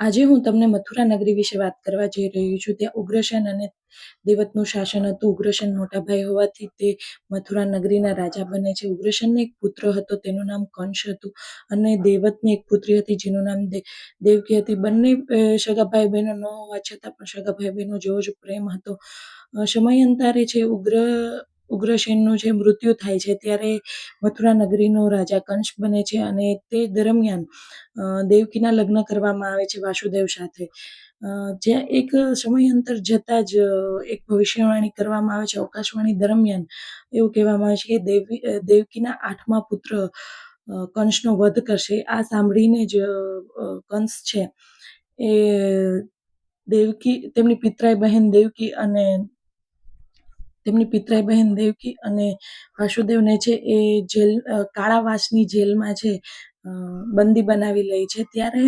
આજે હું તમને મથુરા નગરી વિશે વાત કરવા જઈ રહી છું. ત્યાં ઉગ્રસેન અને દેવતનું શાસન હતું. ઉગ્રસેન મોટા ભાઈ હોવાથી તે મથુરા નગરીના રાજા બને છે. ઉગ્રસેનને એક પુત્ર હતો, તેનું નામ કંસ હતું, અને દેવતની એક પુત્રી હતી જેનું નામ દેવકી હતી. બંને સગા ભાઈ બહેનો ન હોવા છતાં પણ સગા ભાઈ બહેનો જેવો જ પ્રેમ હતો. સમયાંતરે છે ઉગ્રસેનનું જે મૃત્યુ થાય છે ત્યારે મથુરા નગરીનો રાજા કંસ બને છે, અને તે દરમિયાન દેવકીના લગ્ન કરવામાં આવે છે વાસુદેવ સાથે. જ્યાં એક સમયાંતર જતાં જ એક ભવિષ્યવાણી કરવામાં આવે છે અવકાશવાણી દરમિયાન. એવું કહેવામાં આવે છે કે દેવકીના 8મા પુત્ર કંસનો વધ કરશે. આ સાંભળીને જ કંસ છે એ તેમની પિતરાઈ બહેન દેવકી અને વાસુદેવને છે એ કાળાવાસની જેલમાં છે બંદી બનાવી લે છે. ત્યારે